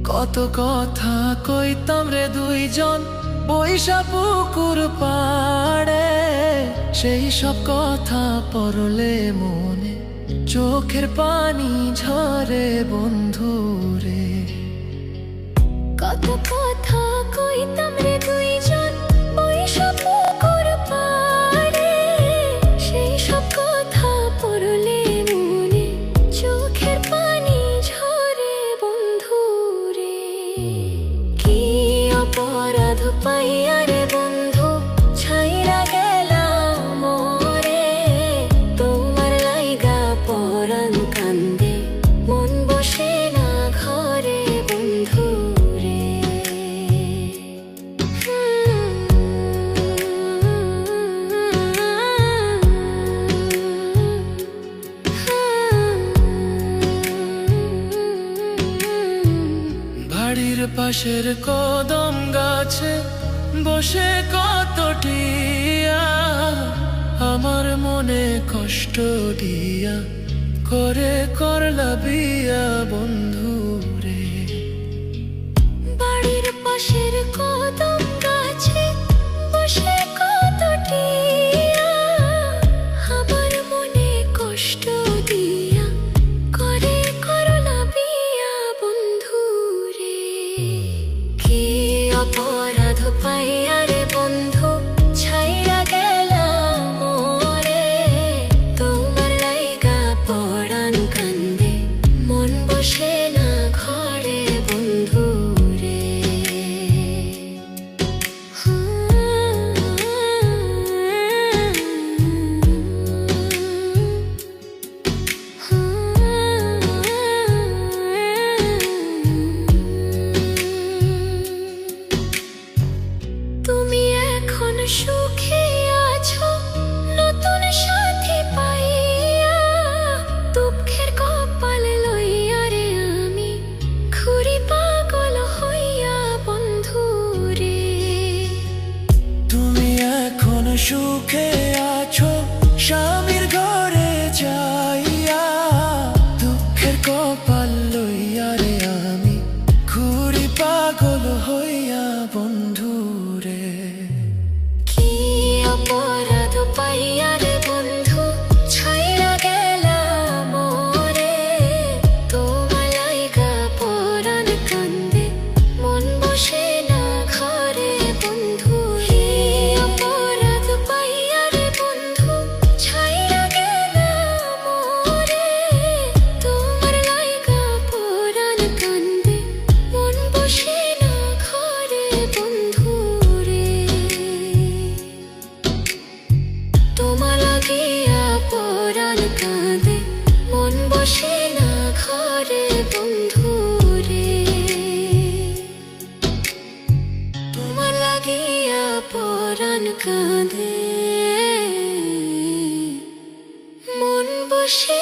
কত কথা কইতাম রে দুইজন বৈশা পুকুর পাড়ে, সেই সব কথা পড়লে মনে চোখের পানি ঝরে বন্ধু রে। কত কথা কইতাম রে দুইজন বৈশা পুকুর পাড়ে, সেই সব কথা পড়লে মনে চোখের পানি ঝরে বন্ধু রে। কি অপরাধ পাইয়া রে বন্ধু ছাইরা গেলাম মোরে, তোমার লাইগা পরাণ কান্দে মন বসে না ঘরে বন্ধু রে। বাড়ির পাশের কদম গাছে বসে কত টিয়া, আমার মনে কষ্ট দিয়া করে করলা বিয়া বন্ধু রে। বাড়ির পাশের কদম গাছে বসে কত টিয়া, আমার মনে কষ্ট দিয়া করে করলা বিয়া বন্ধু রে। কি অপরাধ পাইয়া রে বন্ধু ছাইরা গেলাম মোরে, তোমার লাইগা পরাণ কান্দে মন বসে না ঘরে বন্ধু রে। তুমি এখন সুখে আছো নতুন সাথী পাইয়া, দুঃখের কপাল লইয়া রে আমি ঘুরি পাগল হইয়া বন্ধু রে। তুমি এখন সুখে আছো স্বামীর ঘরে যাইয়া, দুঃখের কপাল লইয়া রে আমি ঘুরি পাগল হইয়া বন্ধু রে। কি অপরাধ পাইয়া রে বন্ধু ছাইরা গেলাম মোরে, তোমার লাইগা পরাণ কান্দে মন বসে না ঘরে বন্ধু রে। অপরাধ পাইয়া রে বন্ধু ছাইরা গেলাম মোরে, তোমার লাইগা পরাণ কান্দে মন বসে না ঘরে বন্ধু রে। তোমার লাগিয়া পরাণ কাঁদে মন বসে না ঘরে বন্ধু রে। তোমার লাগিয়া পরাণ কাঁদে মন বসে